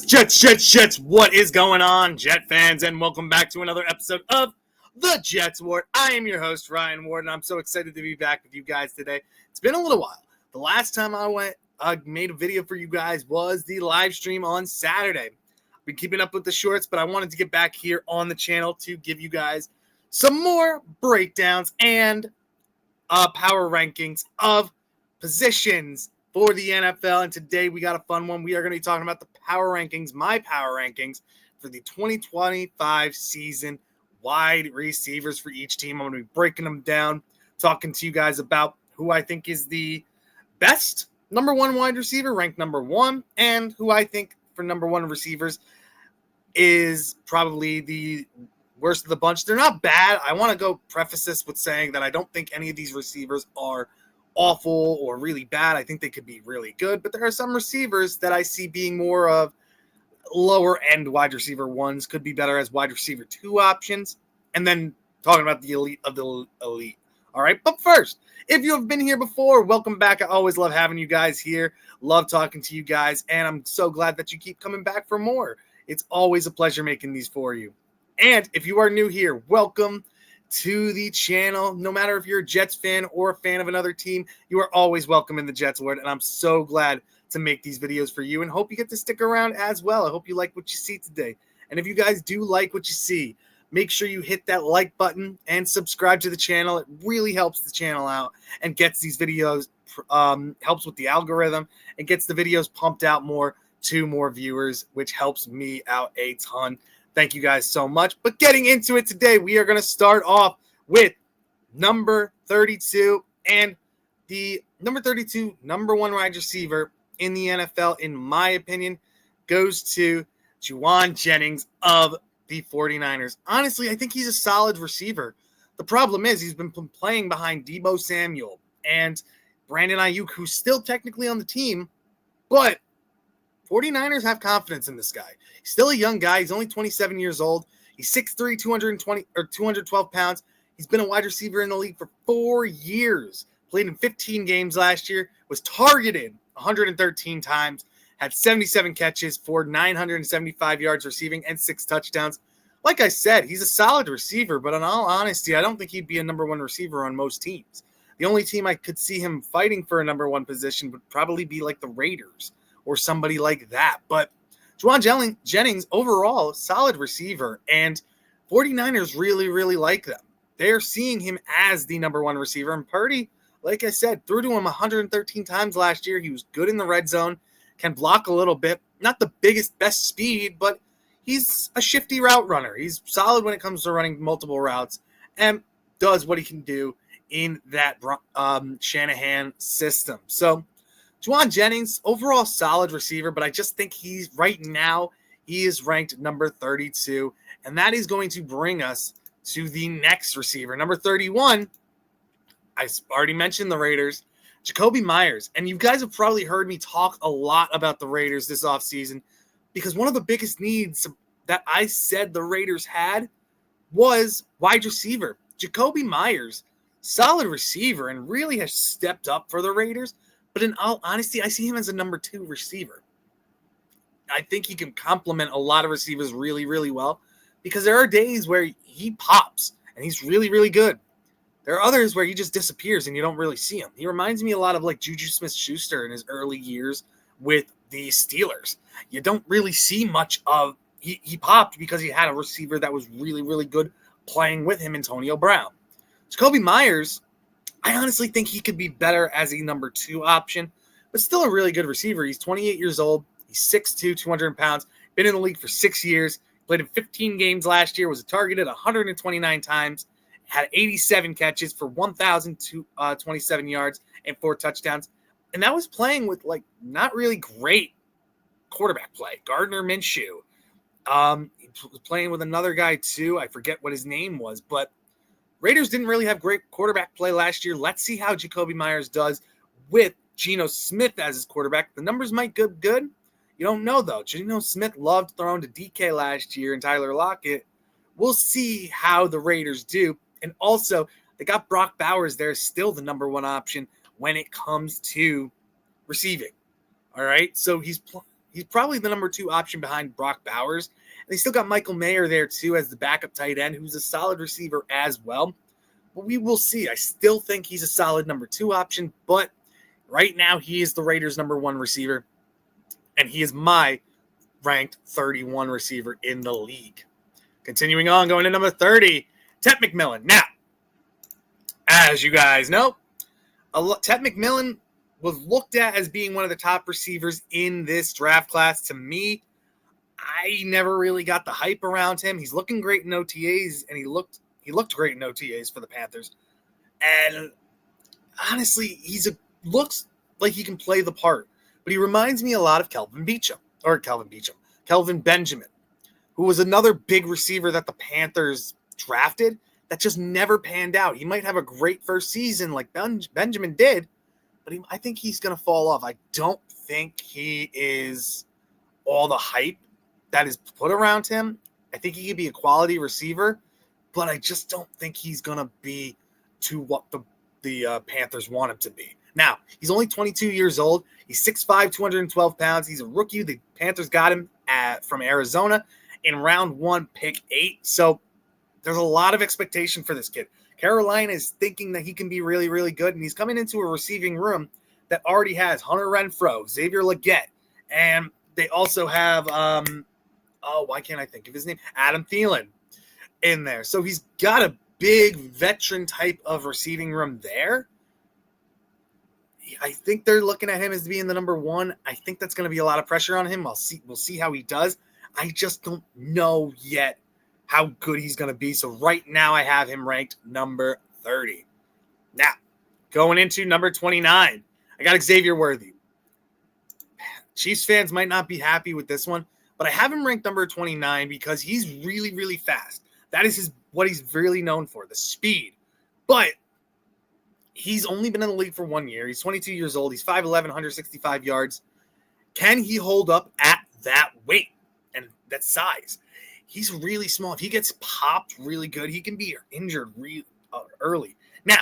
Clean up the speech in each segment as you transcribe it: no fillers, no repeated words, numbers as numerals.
Jets, what is going on, Jet fans, and welcome back to another episode of the Jets Ward. I am your host, Ryan Ward, and I'm so excited to be back with you guys today. It's been a little while. The last time I made a video for you guys was the live stream on Saturday. I've been keeping up with the shorts, but I wanted to get back here on the channel to give you guys some more breakdowns and power rankings of positions for the NFL. And today we got a fun one. We are going to be talking about the power rankings, my power rankings for the 2025 season, wide receivers for each team. I'm going to be breaking them down, talking to you guys about who I think is the best number one wide receiver, ranked number one, and who I think for number one receivers is probably the worst of the bunch. They're not bad. I want to go preface this with saying that I don't think any of these receivers are awful or really bad. I think they could be really good, but there are some receivers that I see being more of lower end wide receiver ones, could be better as wide receiver 2 options, and then talking about the elite of the elite. All right, but first, if you have been here before, welcome back. I always love having you guys here, love talking to you guys, and I'm so glad that you keep coming back for more. It's always a pleasure making these for you. And if you are new here, welcome to the channel. No matter if you're a Jets fan or a fan of another team, you are always welcome in the Jets Ward, and I'm so glad to make these videos for you and hope you get to stick around as well. I hope you like what you see today. And if you guys do like what you see, make sure you hit that like button and subscribe to the channel. It really helps the channel out and gets these videos, helps with the algorithm and gets the videos pumped out more to more viewers, which helps me out a ton. Thank you guys so much. But getting into it today, we are going to start off with number 32. And the number 32, number one wide receiver in the NFL, in my opinion, goes to Jauan Jennings of the 49ers. Honestly, I think he's a solid receiver. The problem is he's been playing behind Deebo Samuel and Brandon Ayuk, who's still technically on the team, but 49ers have confidence in this guy. He's still a young guy. He's only 27 years old. He's 6'3", 212 pounds. He's been a wide receiver in the league for 4 years. Played in 15 games last year. Was targeted 113 times. Had 77 catches for 975 yards receiving and 6 touchdowns. Like I said, he's a solid receiver, but in all honesty, I don't think he'd be a number one receiver on most teams. The only team I could see him fighting for a number one position would probably be like the Raiders or somebody like that. But Jauan Jennings, overall, solid receiver, and 49ers really, really like them. They're seeing him as the number one receiver, and Purdy, like I said, threw to him 113 times last year. He was good in the red zone, can block a little bit, not the best speed, but he's a shifty route runner. He's solid when it comes to running multiple routes and does what he can do in that Shanahan system. So Jauan Jennings, overall solid receiver, but I just think he is ranked number 32, and that is going to bring us to the next receiver. Number 31, I already mentioned the Raiders, Jakobi Meyers. And you guys have probably heard me talk a lot about the Raiders this offseason because one of the biggest needs that I said the Raiders had was wide receiver. Jakobi Meyers, solid receiver, and really has stepped up for the Raiders. But in all honesty, I see him as a number 2 receiver. I think he can complement a lot of receivers really, really well because there are days where he pops and he's really, really good. There are others where he just disappears and you don't really see him. He reminds me a lot of like Juju Smith-Schuster in his early years with the Steelers. You don't really see much of he popped because he had a receiver that was really, really good playing with him, Antonio Brown. Jakobi Meyers, I honestly think he could be better as a number 2 option, but still a really good receiver. He's 28 years old. He's 6'2", 200 pounds. Been in the league for 6 years. Played in 15 games last year. Was targeted 129 times. Had 87 catches for 1,027 yards and 4 touchdowns. And that was playing with like not really great quarterback play. Gardner Minshew. He was playing with another guy too. I forget what his name was, but Raiders didn't really have great quarterback play last year. Let's see how Jakobi Meyers does with Geno Smith as his quarterback. The numbers might go good. You don't know, though. Geno Smith loved throwing to DK last year and Tyler Lockett. We'll see how the Raiders do. And also, they got Brock Bowers there, still the number 1 option when it comes to receiving. All right, so he's He's probably the number 2 option behind Brock Bowers. And they still got Michael Mayer there too as the backup tight end, who's a solid receiver as well. But we will see. I still think he's a solid number 2 option, but right now he is the Raiders' number 1 receiver, and he is my ranked 31 receiver in the league. Continuing on, going to number 30, Tet McMillan. Now, as you guys know, Tet McMillan was looked at as being one of the top receivers in this draft class. To me, I never really got the hype around him. He's looking great in OTAs, and he looked great in OTAs for the Panthers. And honestly, looks like he can play the part. But he reminds me a lot of Kelvin Benjamin, who was another big receiver that the Panthers drafted that just never panned out. He might have a great first season like Benjamin did, but I think he's going to fall off. I don't think he is all the hype that is put around him. I think he could be a quality receiver, but I just don't think he's going to be to what the Panthers want him to be. Now, he's only 22 years old. He's 6'5", 212 pounds. He's a rookie. The Panthers got him from Arizona in round 1, pick 8. So there's a lot of expectation for this kid. Carolina is thinking that he can be really, really good, and he's coming into a receiving room that already has Hunter Renfrow, Xavier Legette, and they also have, why can't I think of his name? Adam Thielen in there. So he's got a big veteran type of receiving room there. I think they're looking at him as being the number 1. I think that's going to be a lot of pressure on him. We'll see how he does. I just don't know yet how good he's going to be. So right now I have him ranked number 30. Now, going into number 29, I got Xavier Worthy. Chiefs fans might not be happy with this one, but I have him ranked number 29 because he's really, really fast. That is what he's really known for, the speed. But he's only been in the league for 1 year. He's 22 years old. He's 5'11", 165 yards. Can he hold up at that weight and that size? He's really small. If he gets popped really good, he can be injured really early. Now,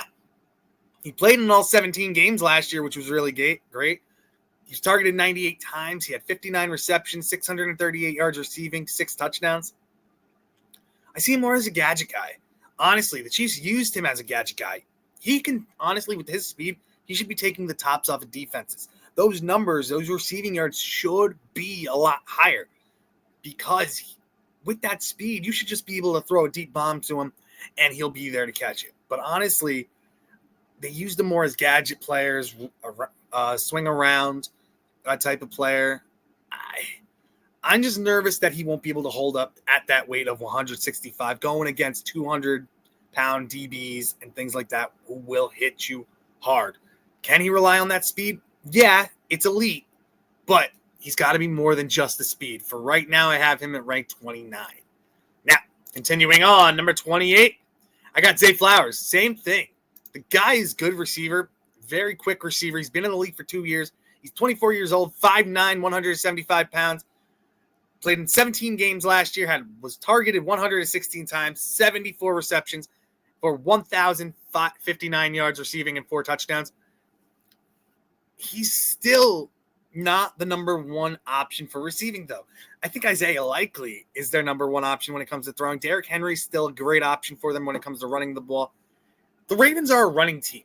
he played in all 17 games last year, which was really great. He's targeted 98 times. He had 59 receptions, 638 yards receiving, 6 touchdowns. I see him more as a gadget guy. Honestly, the Chiefs used him as a gadget guy. He can, honestly, with his speed, he should be taking the tops off of defenses. Those numbers, those receiving yards should be a lot higher because with that speed, you should just be able to throw a deep bomb to him and he'll be there to catch it. But honestly, they used him more as gadget players, swing around type of player. I'm just nervous that he won't be able to hold up at that weight of 165 going against 200-pound DBs and things like that who will hit you hard. Can he rely on that speed? Yeah, it's elite, but he's got to be more than just the speed. For right now, I have him at rank 29. Now, continuing on, number 28, I got Zay Flowers. Same thing. The guy is good receiver, very quick receiver. He's been in the league for 2 years. He's 24 years old, 5'9", 175 pounds. Played in 17 games last year, was targeted 116 times, 74 receptions for 1,059 yards receiving and 4 touchdowns. He's still not the number 1 option for receiving, though. I think Isaiah Likely is their number 1 option when it comes to throwing. Derrick Henry's still a great option for them when it comes to running the ball. The Ravens are a running team.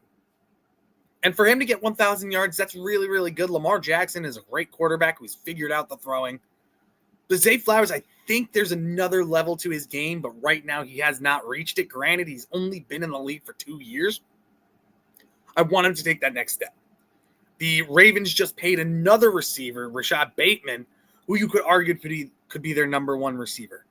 And for him to get 1,000 yards, that's really, really good. Lamar Jackson is a great quarterback who's figured out the throwing. But Zay Flowers, I think there's another level to his game, but right now he has not reached it. Granted, he's only been in the league for 2 years. I want him to take that next step. The Ravens just paid another receiver, Rashad Bateman, who you could argue could be their number 1 receiver.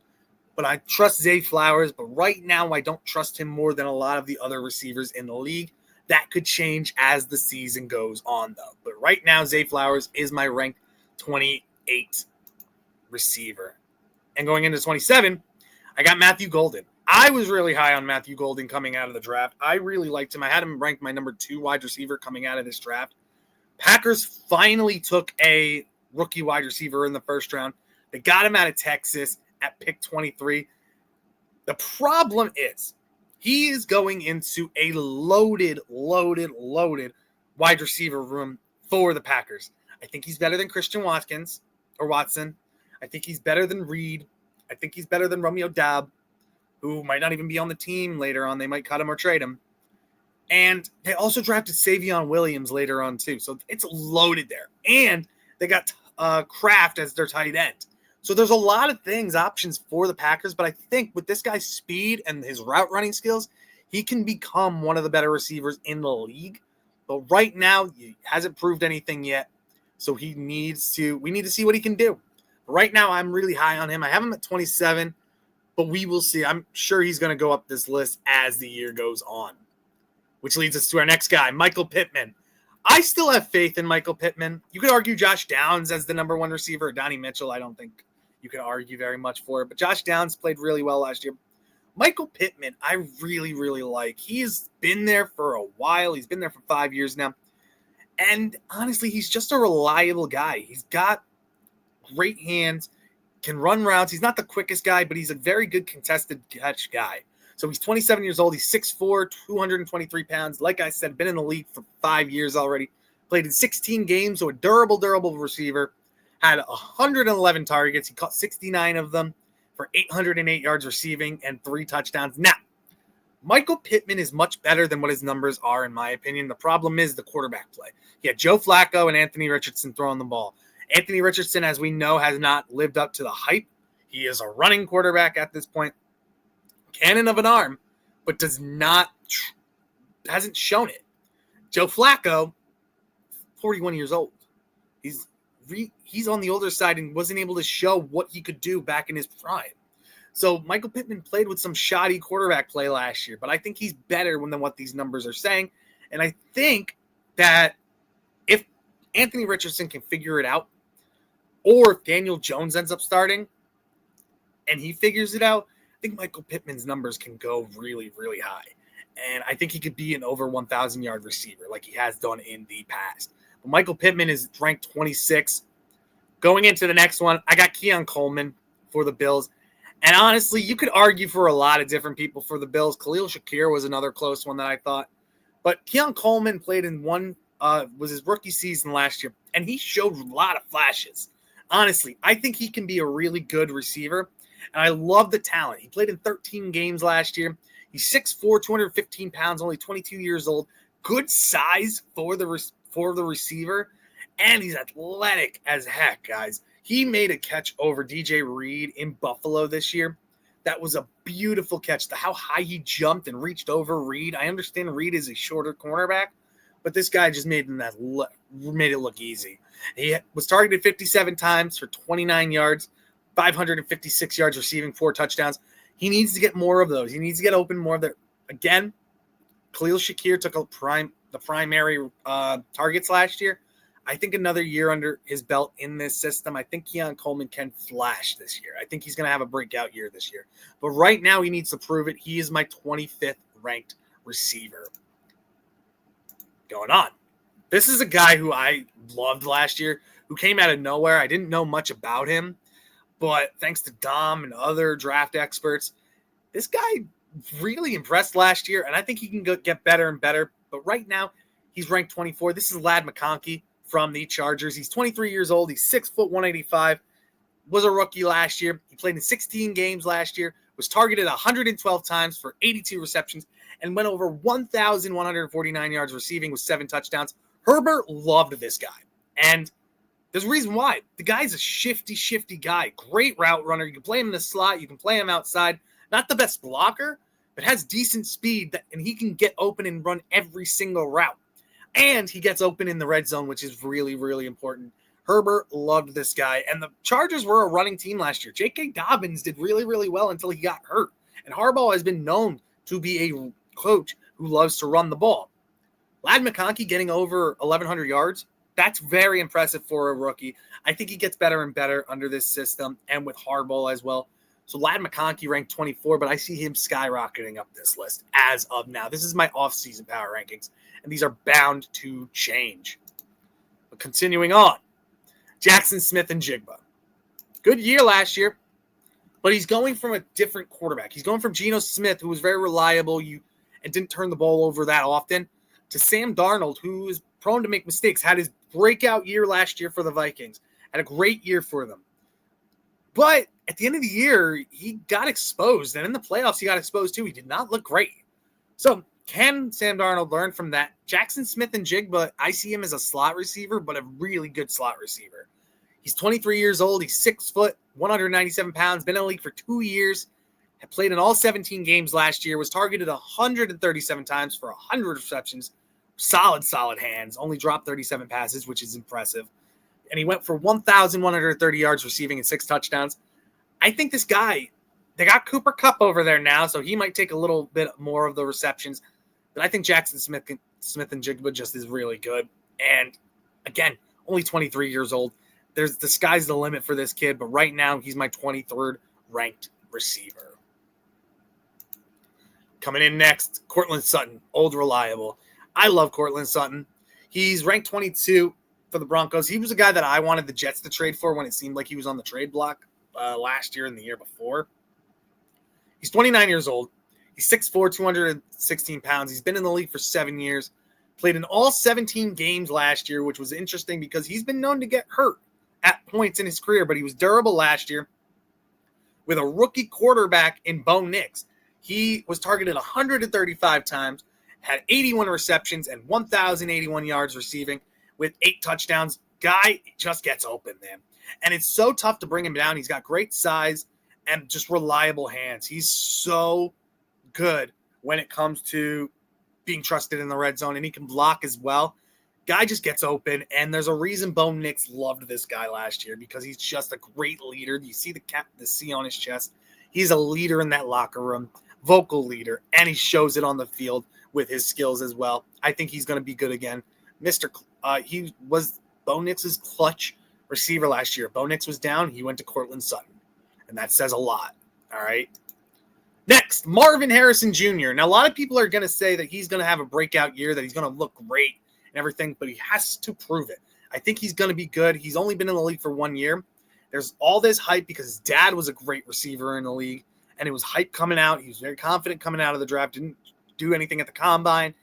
But I trust Zay Flowers, but right now I don't trust him more than a lot of the other receivers in the league. That could change as the season goes on, though. But right now, Zay Flowers is my ranked 28 receiver. And going into 27, I got Matthew Golden. I was really high on Matthew Golden coming out of the draft. I really liked him. I had him ranked my number 2 wide receiver coming out of this draft. Packers finally took a rookie wide receiver in the first round. They got him out of Texas at pick 23. The problem is he is going into a loaded wide receiver room for the Packers. I think he's better than Christian Watkins. Watson. I think he's better than Reed. I think he's better than Romeo Doubs, who might not even be on the team later on. They might cut him or trade him. And they also drafted Savion Williams later on, too. So it's loaded there. And they got Kraft as their tight end. So there's a lot of options for the Packers. But I think with this guy's speed and his route running skills, he can become one of the better receivers in the league. But right now, he hasn't proved anything yet. So we need to see what he can do. Right now, I'm really high on him. I have him at 27, but we will see. I'm sure he's going to go up this list as the year goes on. Which leads us to our next guy, Michael Pittman. I still have faith in Michael Pittman. You could argue Josh Downs as the number one receiver. Donnie Mitchell, I don't think you can argue very much for it. But Josh Downs played really well last year. Michael Pittman, I really, really like. He's been there for a while. He's been there for 5 years now. And honestly, he's just a reliable guy. He's got great hands, can run routes. He's not the quickest guy, but he's a very good contested catch guy. So he's 27 years old. He's 6'4", 223 pounds. Like I said, been in the league for 5 years already. Played in 16 games, so a durable receiver. Had 111 targets. He caught 69 of them for 808 yards receiving and 3 touchdowns. Now, Michael Pittman is much better than what his numbers are, in my opinion. The problem is the quarterback play. He had Joe Flacco and Anthony Richardson throwing the ball. Anthony Richardson, as we know, has not lived up to the hype. He is a running quarterback at this point. Cannon of an arm, but hasn't shown it. Joe Flacco, 41 years old. He's on the older side and wasn't able to show what he could do back in his prime. So Michael Pittman played with some shoddy quarterback play last year, but I think he's better than what these numbers are saying. And I think that if Anthony Richardson can figure it out, or if Daniel Jones ends up starting and he figures it out, I think Michael Pittman's numbers can go really, really high. And I think he could be an over 1,000-yard receiver like he has done in the past. But Michael Pittman is ranked 26. Going into the next one, I got Keon Coleman for the Bills. And honestly, you could argue for a lot of different people for the Bills. Khalil Shakir was another close one that I thought. But Keon Coleman played in was his rookie season last year, and he showed a lot of flashes. Honestly, I think he can be a really good receiver. And I love the talent. He played in 13 games last year. He's 6'4", 215 pounds, only 22 years old. Good size for the receiver. And he's athletic as heck, guys. He made a catch over DJ Reed in Buffalo this year. That was a beautiful catch. How high he jumped and reached over Reed. I understand Reed is a shorter cornerback, but this guy just made it look easy. He was targeted 57 times for 29 yards. 556 yards receiving, 4 touchdowns. He needs to get more of those. He needs to get open more of there. Again, Khalil Shakir took the primary targets last year. I think another year under his belt in this system, I think Keon Coleman can flash this year. I think he's going to have a breakout year this year. But right now, he needs to prove it. He is my 25th ranked receiver. Going on. This is a guy who I loved last year, who came out of nowhere. I didn't know much about him. But thanks to Dom and other draft experts, this guy really impressed last year, and I think he can get better and better. But right now, he's ranked 24. This is Ladd McConkey from the Chargers. He's 23 years old. He's 6', 185. Was a rookie last year. He played in 16 games last year. Was targeted 112 times for 82 receptions and went over 1,149 yards receiving with 7 touchdowns. Herbert loved this guy, and there's a reason why. The guy's a shifty guy. Great route runner. You can play him in the slot. You can play him outside. Not the best blocker, but has decent speed, and he can get open and run every single route. And he gets open in the red zone, which is really, really important. Herbert loved this guy. And the Chargers were a running team last year. J.K. Dobbins did really, really well until he got hurt. And Harbaugh has been known to be a coach who loves to run the ball. Ladd McConkey getting over 1,100 yards, that's very impressive for a rookie. I think he gets better and better under this system and with Harbaugh as well. So Ladd McConkey ranked 24, but I see him skyrocketing up this list as of now. This is my off-season power rankings, and these are bound to change. But continuing on, Jackson Smith-Njigba. Good year last year, but he's going from a different quarterback. He's going from Geno Smith, who was very reliable and didn't turn the ball over that often, to Sam Darnold, who is prone to make mistakes, had his breakout year last year for the Vikings, Had a great year for them. But at the end of the year, he got exposed. And in the playoffs, he got exposed too. He did not look great. So can Sam Darnold learn from that? Jackson Smith-Njigba, I see him as a slot receiver, but a really good slot receiver. He's 23 years old. He's 6 foot, 197 pounds, been in the league for 2 years, had played in all 17 games last year, was targeted 137 times for 100 receptions. Solid hands. Only dropped 37 passes, which is impressive. And he went for 1,130 yards receiving and 6 touchdowns. I think this guy, they got Cooper Kupp over there now, so he might take a little bit more of the receptions. But I think Jackson Smith-Njigba just is really good. And again, only 23 years old. The sky's the limit for this kid, but right now he's my 23rd ranked receiver. Coming in next, Courtland Sutton, old reliable. I love Courtland Sutton. He's ranked 22 for the Broncos. He was a guy that I wanted the Jets to trade for when it seemed like he was on the trade block last year and the year before. He's 29 years old. He's 6'4", 216 pounds. He's been in the league for 7 years. Played in all 17 games last year, which was interesting because he's been known to get hurt at points in his career, but he was durable last year with a rookie quarterback in Bo Nix. He was targeted 135 times, had 81 receptions and 1,081 yards receiving with 8 touchdowns. Guy just gets open, man. And it's so tough to bring him down. He's got great size and just reliable hands. He's so good when it comes to being trusted in the red zone, and he can block as well. Guy just gets open, and there's a reason Bo Nix loved this guy last year because he's just a great leader. You see the C on his chest. He's a leader in that locker room, vocal leader, and he shows it on the field with his skills as well. I think he's going to be good again. He was Bo Nix's clutch receiver last year. Bo Nix was down. He went to Courtland Sutton, and that says a lot. All right. Next, Marvin Harrison Jr. Now, a lot of people are going to say that he's going to have a breakout year, that he's going to look great and everything, but he has to prove it. I think he's going to be good. He's only been in the league for 1 year. There's all this hype because his dad was a great receiver in the league, and it was hype coming out. He was very confident coming out of the draft. Didn't do anything at the combine.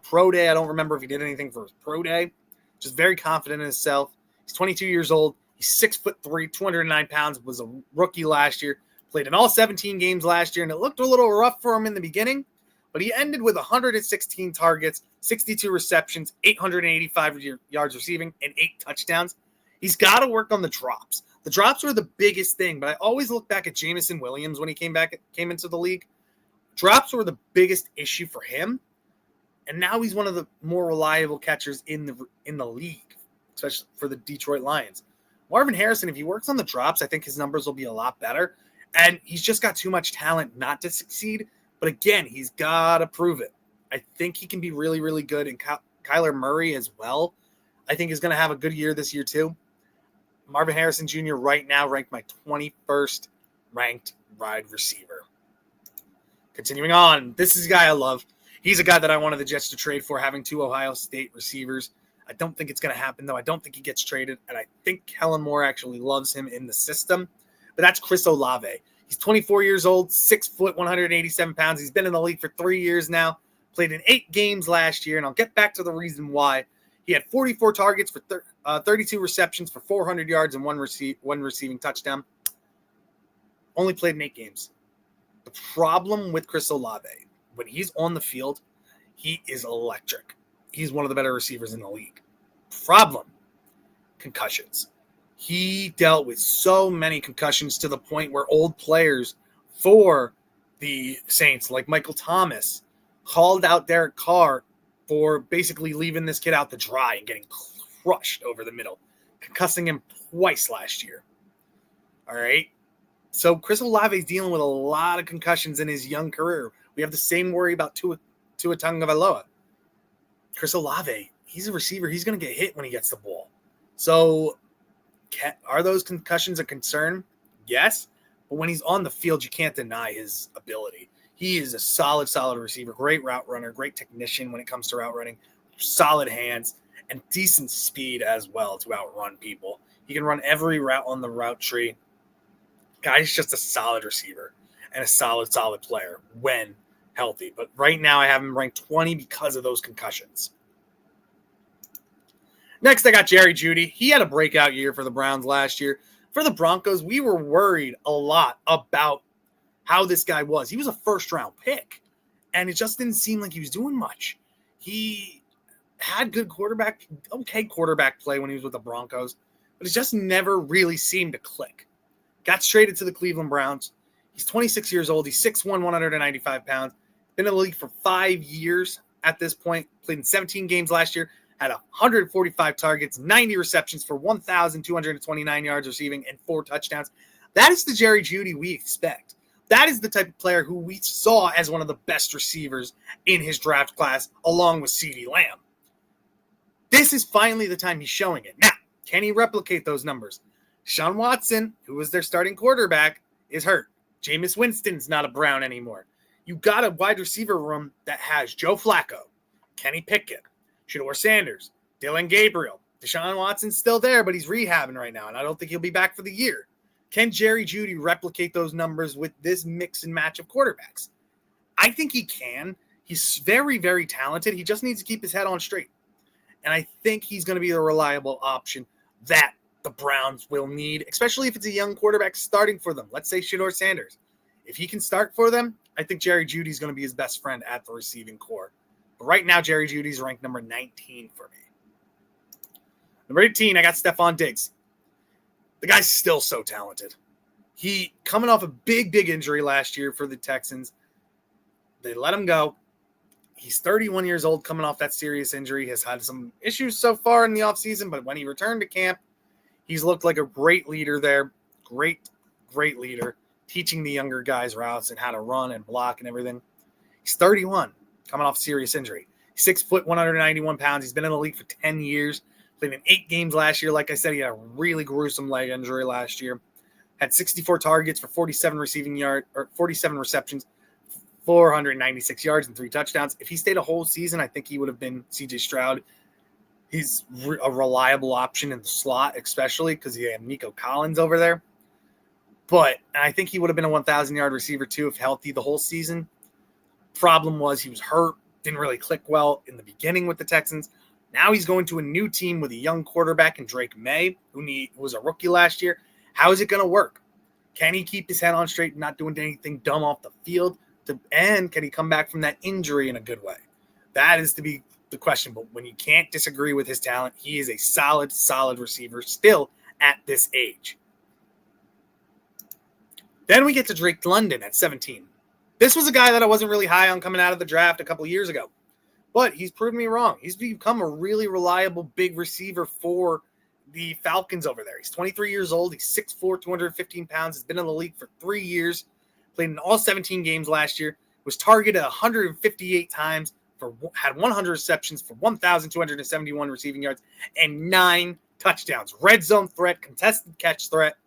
Pro day, I don't remember if he did anything for his pro day. Just very confident in himself. He's 22 years old. He's 6'3", 209 pounds, was a rookie last year. Played in all 17 games last year, and it looked a little rough for him in the beginning, but he ended with 116 targets, 62 receptions, 885 yards receiving, and 8 touchdowns. He's got to work on the drops. The drops were the biggest thing, but I always look back at Jameson Williams when he came into the league. Drops were the biggest issue for him, and now he's one of the more reliable catchers in the league, especially for the Detroit Lions. Marvin Harrison, if he works on the drops, I think his numbers will be a lot better. And he's just got too much talent not to succeed. But again, he's got to prove it. I think he can be really, really good. And Kyler Murray as well, I think is going to have a good year this year too. Marvin Harrison Jr. right now ranked my 21st ranked wide receiver. Continuing on, this is a guy I love. He's a guy that I wanted the Jets to trade for, having 2 Ohio State receivers. I don't think it's going to happen, though. I don't think he gets traded. And I think Kellen Moore actually loves him in the system. But that's Chris Olave. He's 24 years old, 6 foot, 187 pounds. He's been in the league for 3 years now, played in 8 games last year, and I'll get back to the reason why. He had 44 targets for 32 receptions for 400 yards and one receiving touchdown. Only played in 8 games. The problem with Chris Olave, when he's on the field, he is electric. He's one of the better receivers in the league. Problem, concussions. He dealt with so many concussions to the point where old players for the Saints, like Michael Thomas, called out Derek Carr for basically leaving this kid out to dry and getting crushed over the middle, concussing him twice last year. All right. So Chris Olave is dealing with a lot of concussions in his young career. We have the same worry about Tua Tagovailoa. Chris Olave, he's a receiver. He's going to get hit when he gets the ball. So are those concussions a concern? Yes. But when he's on the field, you can't deny his ability. He is a solid receiver, great route runner, great technician when it comes to route running, solid hands, and decent speed as well to outrun people. He can run every route on the route tree. Guy's just a solid receiver and a solid player when healthy. But right now I have him ranked 20 because of those concussions. Next, I got Jerry Jeudy. He had a breakout year for the Browns last year. For the Broncos, we were worried a lot about how this guy was. He was a first-round pick, and it just didn't seem like he was doing much. He had good okay quarterback play when he was with the Broncos, but it just never really seemed to click. Got traded to the Cleveland Browns. He's 26 years old. He's 6'1", 195 pounds. Been in the league for 5 years at this point. Played in 17 games last year. Had 145 targets, 90 receptions for 1,229 yards receiving, and 4 touchdowns. That is the Jerry Jeudy we expect. That is the type of player who we saw as one of the best receivers in his draft class, along with CeeDee Lamb. This is finally the time he's showing it. Now, can he replicate those numbers? Deshaun Watson, who was their starting quarterback, is hurt. Jameis Winston's not a Brown anymore. You got a wide receiver room that has Joe Flacco, Kenny Pickett, Shedeur Sanders, Dylan Gabriel. Deshaun Watson's still there, but he's rehabbing right now, and I don't think he'll be back for the year. Can Jerry Jeudy replicate those numbers with this mix and match of quarterbacks? I think he can. He's very, very talented. He just needs to keep his head on straight. And I think he's going to be the reliable option that the Browns will need, especially if it's a young quarterback starting for them. Let's say Shedeur Sanders. If he can start for them, I think Jerry Jeudy's going to be his best friend at the receiving core. But right now, Jerry Jeudy's ranked number 19 for me. Number 18, I got Stephon Diggs. The guy's still so talented. He coming off a big injury last year for the Texans. They let him go. He's 31 years old, coming off that serious injury. Has had some issues so far in the offseason, but when he returned to camp, he's looked like a great leader there. Great leader, teaching the younger guys routes and how to run and block and everything. He's 31, coming off serious injury. 6 foot, 191 pounds. He's been in the league for 10 years. Played in 8 games last year. Like I said, he had a really gruesome leg injury last year. Had 64 targets for 47 receptions, 496 yards and 3 touchdowns. If he stayed a whole season, I think he would have been C.J. Stroud. He's a reliable option in the slot, especially because you have Nico Collins over there. But I think he would have been a 1,000-yard receiver too if healthy the whole season. Problem was he was hurt, didn't really click well in the beginning with the Texans. Now he's going to a new team with a young quarterback in Drake May, who was a rookie last year. How is it going to work? Can he keep his head on straight and not doing anything dumb off the field? And can he come back from that injury in a good way? That is to be the question. But when you can't disagree with his talent, he is a solid receiver still at this age. Then we get to Drake London at 17. This was a guy that I wasn't really high on coming out of the draft a couple of years ago. But he's proven me wrong. He's become a really reliable big receiver for the Falcons over there. He's 23 years old. He's 6'4", 215 pounds. He's been in the league for 3 years. Played in all 17 games last year. Was targeted 158 times. Had 100 receptions for 1,271 receiving yards and 9 touchdowns. Red zone threat, contested catch threat,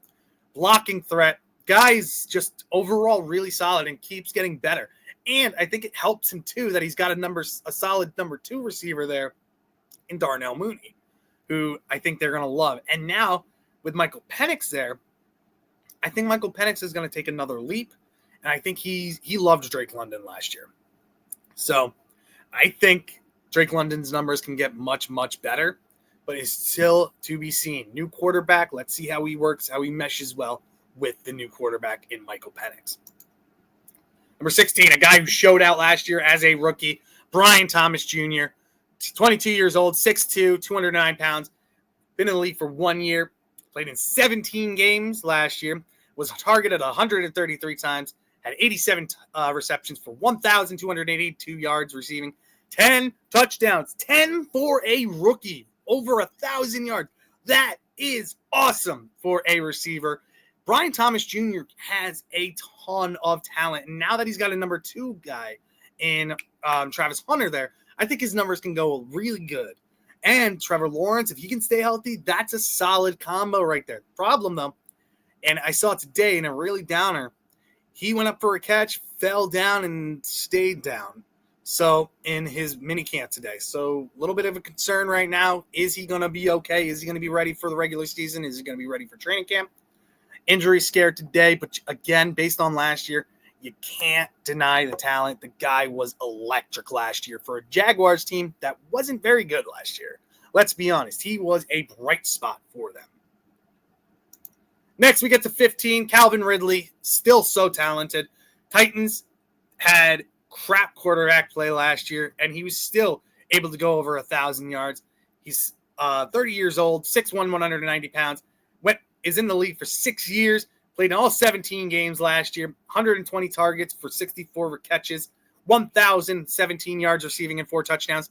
blocking threat. Guy's just overall really solid and keeps getting better. And I think it helps him, too, that he's got a solid number 2 receiver there in Darnell Mooney, who I think they're going to love. And now with Michael Penix there, I think Michael Penix is going to take another leap. And I think he loved Drake London last year. So I think Drake London's numbers can get much better, but it's still to be seen. New quarterback. Let's see how he works, how he meshes well with the new quarterback in Michael Penix. Number 16, a guy who showed out last year as a rookie, Brian Thomas Jr., 22 years old, 6'2", 209 pounds, been in the league for 1 year, played in 17 games last year, was targeted 133 times, had 87 receptions for 1,282 yards receiving, 10 touchdowns, 10 for a rookie, over 1,000 yards. That is awesome for a receiver. Brian Thomas Jr. has a ton of talent. And now that he's got a number 2 guy in Travis Hunter there, I think his numbers can go really good. And Trevor Lawrence, if he can stay healthy, that's a solid combo right there. Problem, though, and I saw it today in a really downer, he went up for a catch, fell down, and stayed down. So in his mini camp today. So a little bit of a concern right now. Is he going to be okay? Is he going to be ready for the regular season? Is he going to be ready for training camp? Injury scared today, but again, based on last year, you can't deny the talent. The guy was electric last year for a Jaguars team that wasn't very good last year. let's be honest, he was a bright spot for them. Next, we get to 15, Calvin Ridley, still so talented. Titans had crap quarterback play last year, and he was still able to go over 1,000 yards. He's 30 years old, 6'1", 190 pounds, is in the league for 6 years, played in all 17 games last year, 120 targets for 64 catches, 1,017 yards receiving and 4 touchdowns.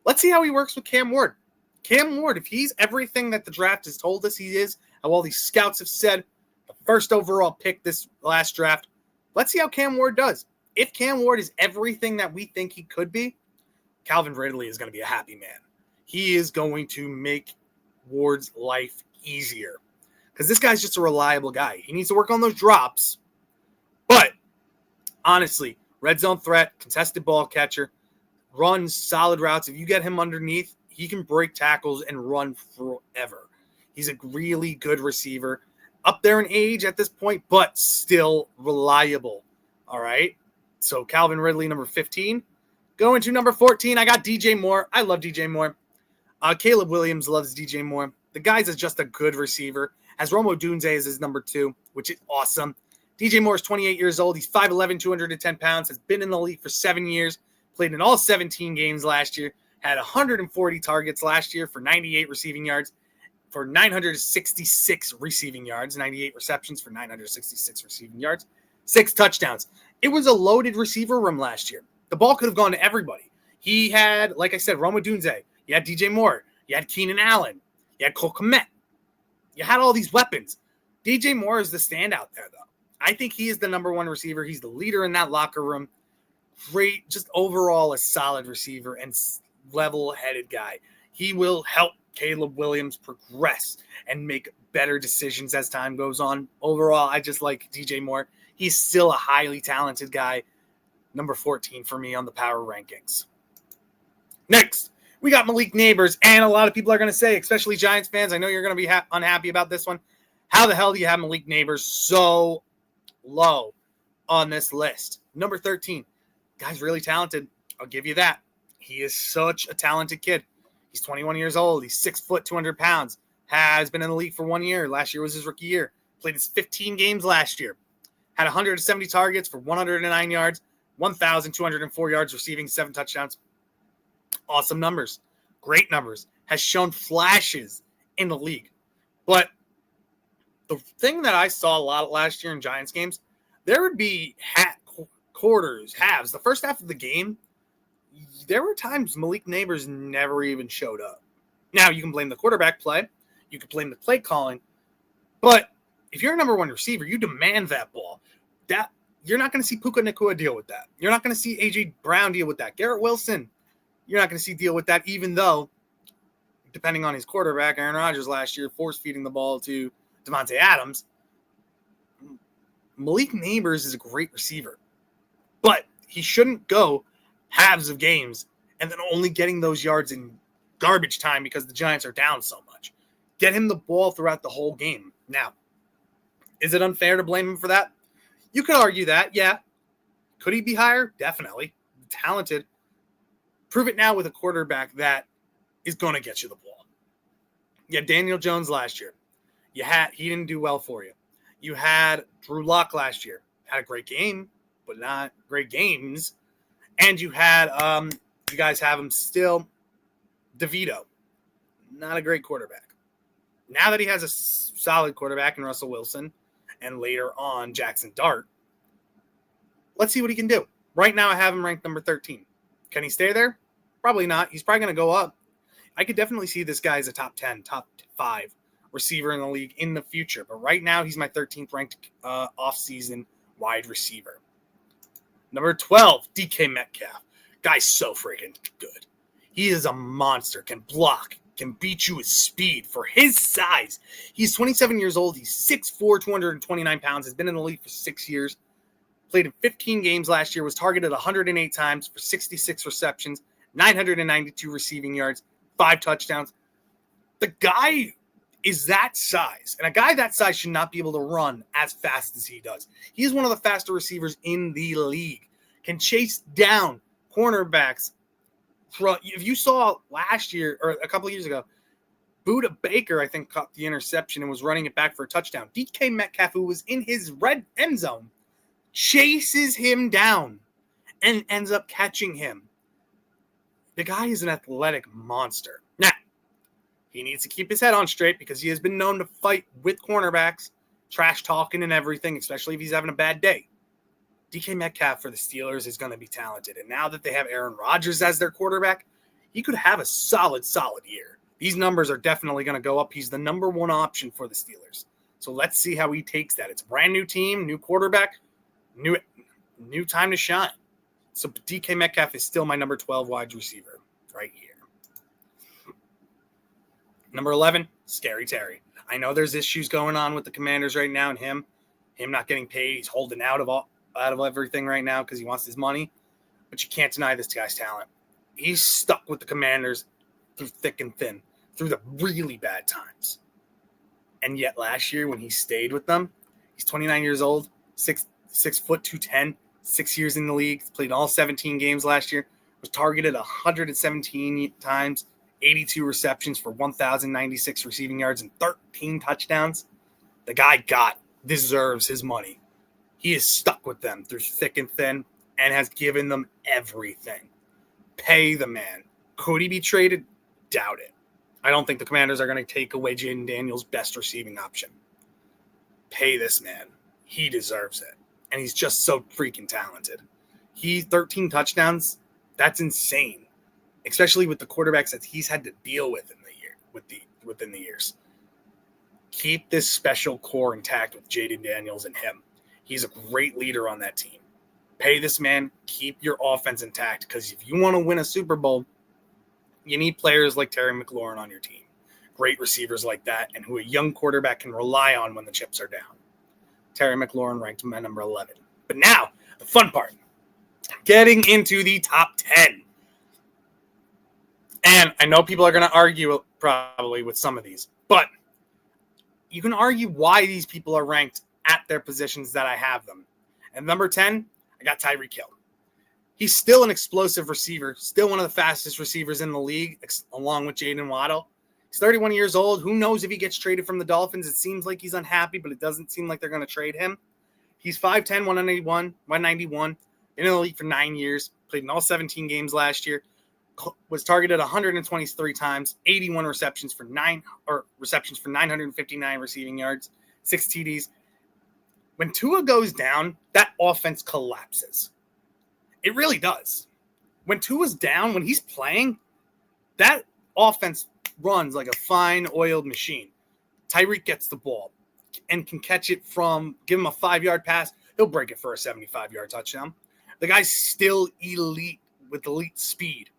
Let's see how he works with Cam Ward. Cam Ward, if he's everything that the draft has told us he is, how all these scouts have said, the first overall pick this last draft, let's see how Cam Ward does. If Cam Ward is everything that we think he could be, Calvin Ridley is going to be a happy man. He is going to make Ward's life easier because this guy's just a reliable guy. He needs to work on those drops, but honestly, red zone threat, contested ball catcher, runs solid routes. If you get him underneath, he can break tackles and run forever. He's a really good receiver, up there in age at this point, but still reliable. All right. So Calvin Ridley, number 15. Going to number 14, I got DJ Moore. I love DJ Moore. Caleb Williams loves DJ Moore. The guy's just a good receiver. Has Rome Odunze as his number 2, which is awesome. DJ Moore is 28 years old. He's 5'11", 210 pounds. Has been in the league for 7 years. Played in all 17 games last year. Had 140 targets last year for 98 receiving yards. For 966 receiving yards. 98 receptions for 966 receiving yards. 6 touchdowns. It was a loaded receiver room last year. The ball could have gone to everybody. He had, like I said, Rome Odunze. You had DJ Moore. You had Keenan Allen. You had Cole Kmet. You had all these weapons. DJ Moore is the standout there, though. I think he is the number 1 receiver. He's the leader in that locker room. Great, just overall a solid receiver and level-headed guy. He will help Caleb Williams progress and make better decisions as time goes on. Overall, I just like DJ Moore. He's still a highly talented guy. Number 14 for me on the power rankings. Next, we got Malik Nabers, and a lot of people are going to say, especially Giants fans, I know you're going to be unhappy about this one. How the hell do you have Malik Nabers so low on this list? Number 13. Guy's really talented. I'll give you that. He is such a talented kid. He's 21 years old. He's 6 foot, 200 pounds. Has been in the league for 1 year. Last year was his rookie year. Played his 15 games last year. Had 170 targets for 109 yards, 1,204 yards receiving, 7 touchdowns. Awesome numbers. Great numbers. Has shown flashes in the league. But the thing that I saw a lot last year in Giants games, there would be quarters, halves. The first half of the game, there were times Malik Nabers never even showed up. Now, you can blame the quarterback play. You can blame the play calling. But if you're a number 1 receiver, you demand that ball. You're not going to see Puka Nacua deal with that. You're not going to see A.J. Brown deal with that. Garrett Wilson, you're not going to see deal with that, even though, depending on his quarterback, Aaron Rodgers last year, force-feeding the ball to Devontae Adams. Malik Nabers is a great receiver. But he shouldn't go halves of games and then only getting those yards in garbage time because the Giants are down so much. Get him the ball throughout the whole game. Now, is it unfair to blame him for that? You could argue that, yeah. Could he be higher? Definitely. Talented. Prove it now with a quarterback that is going to get you the ball. You had Daniel Jones last year. He didn't do well for you. You had Drew Lock last year. Had a great game, but not great games. And you had, you guys have him still, DeVito. Not a great quarterback. Now that he has a solid quarterback in Russell Wilson, and later on Jackson Dart, let's see what he can do. Right now I have him ranked number 13. Can he stay there? Probably not. He's probably going to go up. I could definitely see this guy as a top 10, top 5 receiver in the league in the future. But right now he's my 13th ranked off-season wide receiver. Number 12, DK Metcalf. Guy's so freaking good. He is a monster, can block, can beat you with speed for his size. He's 27 years old. He's 6'4", 229 pounds. Has been in the league for 6 years. Played in 15 games last year. Was targeted 108 times for 66 receptions, 992 receiving yards, 5 touchdowns. The guy is that size. And a guy that size should not be able to run as fast as he does. He's one of the faster receivers in the league. Can chase down cornerbacks If you saw last year or a couple of years ago, Buda Baker, I think, caught the interception and was running it back for a touchdown. DK Metcalf, who was in his red end zone, chases him down and ends up catching him. The guy is an athletic monster. Now, he needs to keep his head on straight because he has been known to fight with cornerbacks, trash talking and everything, especially if he's having a bad day. DK Metcalf for the Steelers is going to be talented. And now that they have Aaron Rodgers as their quarterback, he could have a solid year. These numbers are definitely going to go up. He's the number one option for the Steelers. So let's see how he takes that. It's a brand new team, new quarterback, new time to shine. So DK Metcalf is still my number 12 wide receiver right here. Number 11, Scary Terry. I know there's issues going on with the Commanders right now and him not getting paid. He's holding out of everything right now because he wants his money. But you can't deny this guy's talent. He's stuck with the Commanders through thick and thin, through the really bad times. And yet last year when he stayed with them, he's 29 years old, 6 foot 210, 6 years in the league, played all 17 games last year, was targeted 117 times, 82 receptions for 1,096 receiving yards and 13 touchdowns. The guy deserves his money. He is stuck with them through thick and thin and has given them everything. Pay the man. Could he be traded? Doubt it. I don't think the Commanders are going to take away Jaden Daniels' best receiving option. Pay this man. He deserves it. And he's just so freaking talented. 13 touchdowns, that's insane. Especially with the quarterbacks that he's had to deal with within the years. Keep this special core intact with Jaden Daniels and him. He's a great leader on that team. Pay this man. Keep your offense intact because if you want to win a Super Bowl, you need players like Terry McLaurin on your team. Great receivers like that and who a young quarterback can rely on when the chips are down. Terry McLaurin ranked him at number 11. But now, the fun part. Getting into the top 10. And I know people are going to argue probably with some of these, but you can argue why these people are ranked at their positions that I have them. And number 10, I got Tyreek Hill. He's still an explosive receiver, still one of the fastest receivers in the league, along with Jayden Waddle. He's 31 years old. Who knows if he gets traded from the Dolphins? It seems like he's unhappy, but it doesn't seem like they're going to trade him. He's 5'10", 191, been in the league for 9 years, played in all 17 games last year, was targeted 123 times, 81 receptions for 959 receiving yards, 6 TDs. When Tua goes down, that offense collapses. It really does. When Tua's down, when he's playing, that offense runs like a fine oiled machine. Tyreek gets the ball and can catch it give him a 5-yard pass. He'll break it for a 75-yard touchdown. The guy's still elite with elite speed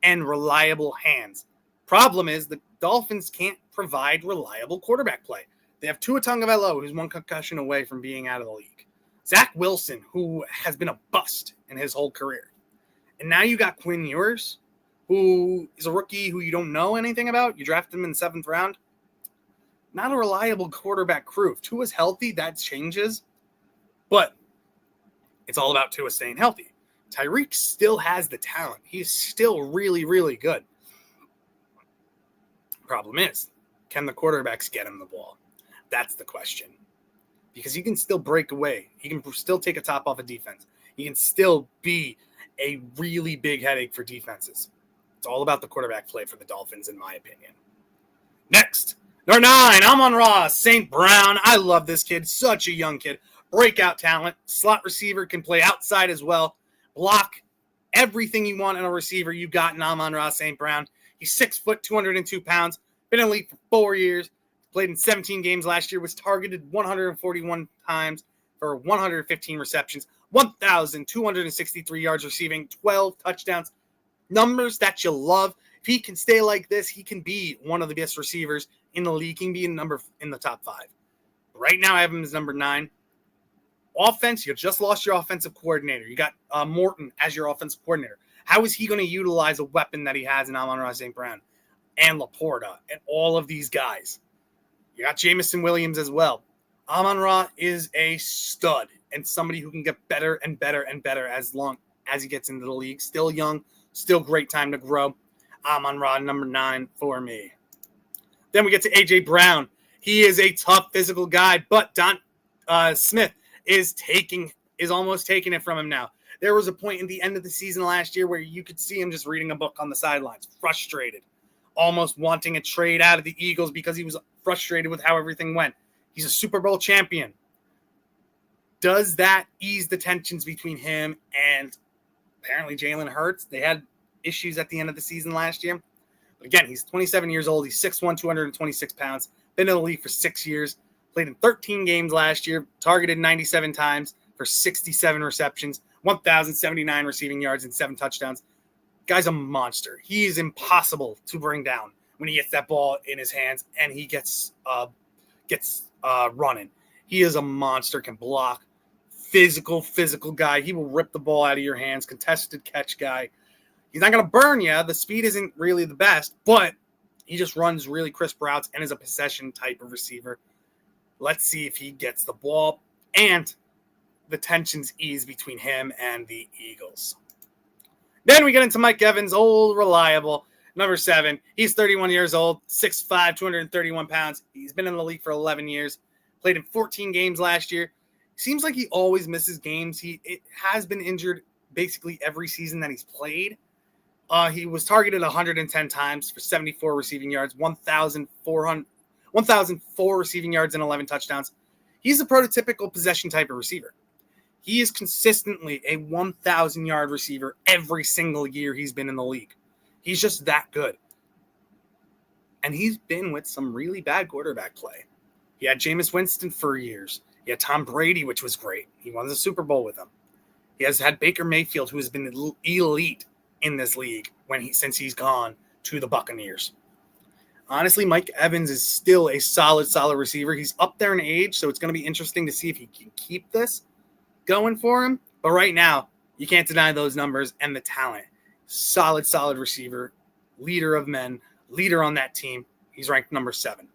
and reliable hands. Problem is the Dolphins can't provide reliable quarterback play. They have Tua Tagovailoa, who's one concussion away from being out of the league. Zach Wilson, who has been a bust in his whole career. And now you got Quinn Ewers, who is a rookie who you don't know anything about. You drafted him in the 7th round. Not a reliable quarterback crew. If Tua's healthy, that changes. But it's all about Tua staying healthy. Tyreek still has the talent. He's still really, really good. Problem is, can the quarterbacks get him the ball? That's the question. Because he can still break away. He can still take a top off a defense. He can still be a really big headache for defenses. It's all about the quarterback play for the Dolphins, in my opinion. Next, number 9, Amon-Ra St. Brown. I love this kid. Such a young kid. Breakout talent. Slot receiver. Can play outside as well. Block everything you want in a receiver. You got in Amon-Ra St. Brown. He's 6 foot, 202 pounds. Been in the league for 4 years. Played in 17 games last year. Was targeted 141 times for 115 receptions. 1,263 yards receiving. 12 touchdowns. Numbers that you love. If he can stay like this, he can be one of the best receivers in the league. He can be in the top 5. Right now, I have him as number 9. Offense, you just lost your offensive coordinator. You got Morton as your offensive coordinator. How is he going to utilize a weapon that he has in Amon-Ra St. Brown and Laporta and all of these guys? You got Jameson Williams as well. Amon-Ra is a stud and somebody who can get better and better and better as long as he gets into the league. Still young, Still great time to grow. Amon-Ra, number 9 for me. Then we get to A.J. Brown. He is a tough physical guy, but Don Smith is almost taking it from him now. There was a point in the end of the season last year where you could see him just reading a book on the sidelines, frustrated, almost wanting a trade out of the Eagles because he was frustrated with how everything went. He's a Super Bowl champion. Does that ease the tensions between him and apparently Jalen Hurts? They had issues at the end of the season last year. But again, he's 27 years old. He's 6'1", 226 pounds. Been in the league for 6 years. Played in 13 games last year. Targeted 97 times for 67 receptions, 1,079 receiving yards, and 7 touchdowns. Guy's a monster. He is impossible to bring down when he gets that ball in his hands and he gets running. He is a monster, can block. Physical guy. He will rip the ball out of your hands. Contested catch guy. He's not going to burn you. The speed isn't really the best, but he just runs really crisp routes and is a possession type of receiver. Let's see if he gets the ball and the tensions ease between him and the Eagles. Then we get into Mike Evans, old reliable, number 7. He's 31 years old, 6'5", 231 pounds. He's been in the league for 11 years. Played in 14 games last year. Seems like he always misses games. He has been injured basically every season that he's played. He was targeted 110 times for 74 receiving yards, 1,004 receiving yards, and 11 touchdowns. He's a prototypical possession type of receiver. He is consistently a 1,000-yard receiver every single year he's been in the league. He's just that good. And he's been with some really bad quarterback play. He had Jameis Winston for years. He had Tom Brady, which was great. He won the Super Bowl with him. He has had Baker Mayfield, who has been elite in this league since he's gone to the Buccaneers. Honestly, Mike Evans is still a solid receiver. He's up there in age, so it's going to be interesting to see if he can keep this going for him. But right now, you can't deny those numbers and the talent. Solid receiver, leader of men, leader on that team. He's ranked number 7.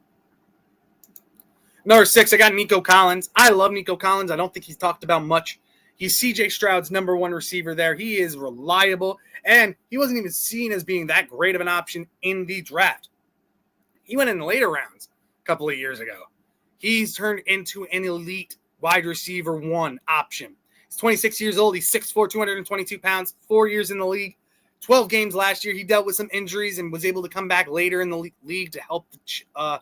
Number 6, I got Nico Collins. I love Nico Collins. I don't think he's talked about much. He's C.J. Stroud's number 1 receiver there. He is reliable, and he wasn't even seen as being that great of an option in the draft. He went in the later rounds a couple of years ago. He's turned into an elite wide receiver 1 option. He's 26 years old. He's 6'4", 222 pounds, 4 years in the league, 12 games last year. He dealt with some injuries and was able to come back later in the league to help the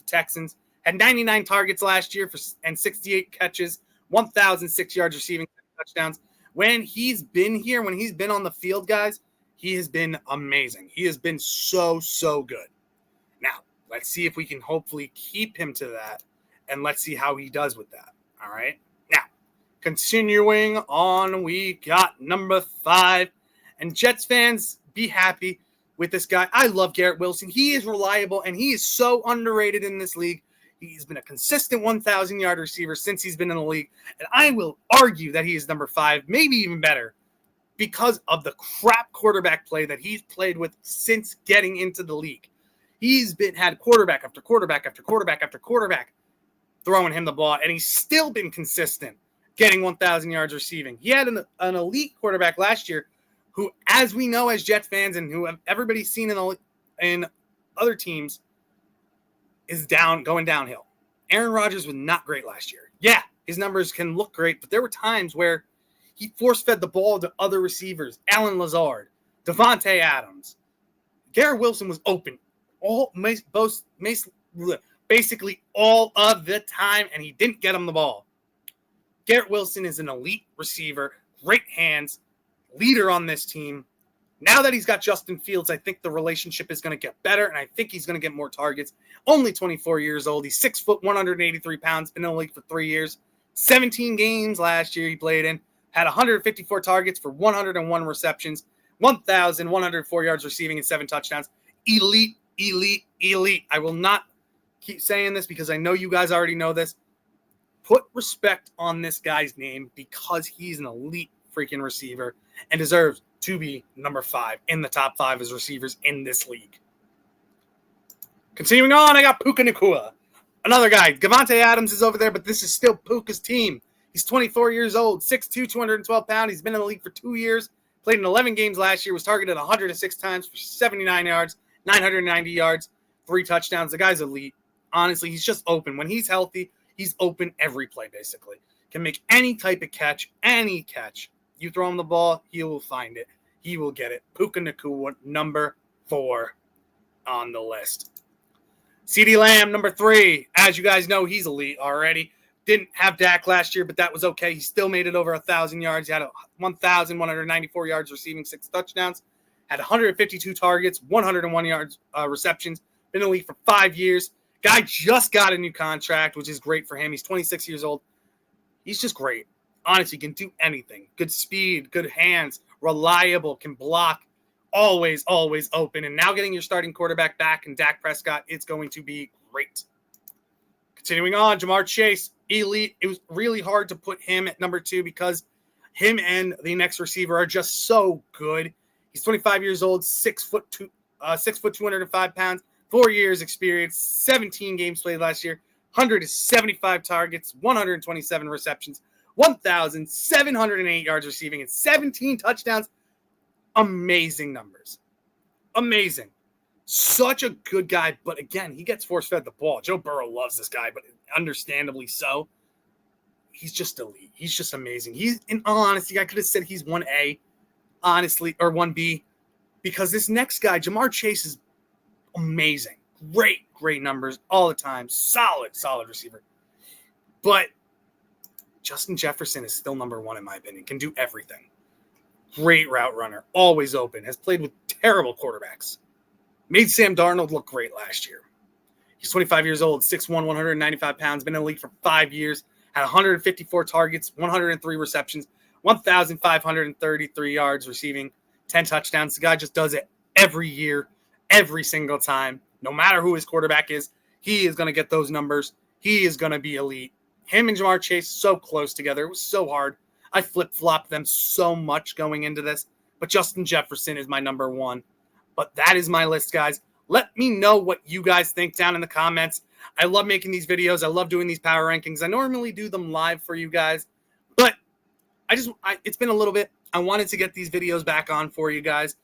Texans. Had 99 targets last year and 68 catches, 1,006 yards receiving, touchdowns. When he's been here, when he's been on the field, guys, he has been amazing. He has been so good. Now, let's see if we can hopefully keep him to that, and let's see how he does with that. All right? Now, continuing on, we got number 5. And Jets fans, be happy with this guy. I love Garrett Wilson. He is reliable, and he is so underrated in this league. He's been a consistent 1,000-yard receiver since he's been in the league. And I will argue that he is number 5, maybe even better, because of the crap quarterback play that he's played with since getting into the league. He's had quarterback after quarterback after quarterback after quarterback throwing him the ball, and he's still been consistent getting 1,000 yards receiving. He had an elite quarterback last year who, as we know as Jets fans and who everybody's seen in other teams, is going downhill. Aaron Rodgers was not great last year. Yeah, his numbers can look great, but there were times where he force-fed the ball to other receivers. Allen Lazard, Devontae Adams. Garrett Wilson was open basically all of the time, and he didn't get him the ball. Garrett Wilson is an elite receiver, great hands, leader on this team. Now that he's got Justin Fields, I think the relationship is going to get better, and I think he's going to get more targets. Only 24 years old. He's 6 foot, 183 pounds, been in the league for 3 years. 17 games last year he played in. Had 154 targets for 101 receptions, 1,104 yards receiving, and 7 touchdowns. Elite. I will not keep saying this because I know you guys already know this. Put respect on this guy's name because he's an elite freaking receiver and deserves to be number 5 in the top 5 as receivers in this league. Continuing on, I got Puka Nacua. Another guy. Davante Adams is over there, but this is still Puka's team. He's 24 years old, 6'2", 212 pounds. He's been in the league for 2 years, Played in 11 games last year, was targeted 106 times for 79 yards, 990 yards, 3 touchdowns. The guy's elite. Honestly, he's just open. When he's healthy, he's open every play, basically. Can make any type of catch, any catch. You throw him the ball, he will find it. He will get it. Puka Nacua, number 4 on the list. CeeDee Lamb, number 3. As you guys know, he's elite already. Didn't have Dak last year, but that was okay. He still made it over 1,000 yards. He had 1,194 yards receiving, 6 touchdowns. Had 152 targets, 101 yards receptions. Been in the league for 5 years. Guy just got a new contract, which is great for him. He's 26 years old. He's just great. Honestly, can do anything. Good speed, good hands, reliable, can block. Always, always open. And now getting your starting quarterback back in Dak Prescott, it's going to be great. Continuing on, Ja'Marr Chase, elite. It was really hard to put him at number 2 because him and the next receiver are just so good. He's 25 years old, 6 foot 205 pounds, 4 years experience, 17 games played last year, 175 targets, 127 receptions, 1,708 yards receiving, and 17 touchdowns. Amazing numbers. Amazing. Such a good guy, but again, he gets force-fed the ball. Joe Burrow loves this guy, but understandably so. He's just elite. He's just amazing. He's, in all honesty, I could have said he's 1A, honestly, or 1B, because this next guy, Ja'Marr Chase, is amazing. Great numbers all the time. Solid receiver. But Justin Jefferson is still number 1 in my opinion. Can do everything. Great route runner. Always open. Has played with terrible quarterbacks. Made Sam Darnold look great last year. He's 25 years old, 6'1", 195 pounds. Been in the league for 5 years. Had 154 targets, 103 receptions, 1,533 yards receiving, 10 touchdowns. The guy just does it every year, every single time. No matter who his quarterback is, he is going to get those numbers. He is going to be elite. Him and Ja'Marr Chase, so close together. It was so hard. I flip-flopped them so much going into this. But Justin Jefferson is my number 1. But that is my list, guys. Let me know what you guys think down in the comments. I love making these videos. I love doing these power rankings. I normally do them live for you guys. But it's been a little bit. I wanted to get these videos back on for you guys.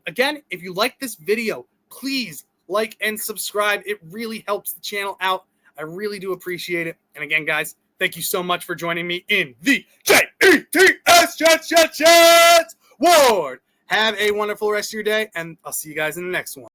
Again, if you like this video, please like and subscribe. It really helps the channel out. I really do appreciate it. And again, guys, thank you so much for joining me in the Jets Ward. Have a wonderful rest of your day, and I'll see you guys in the next one.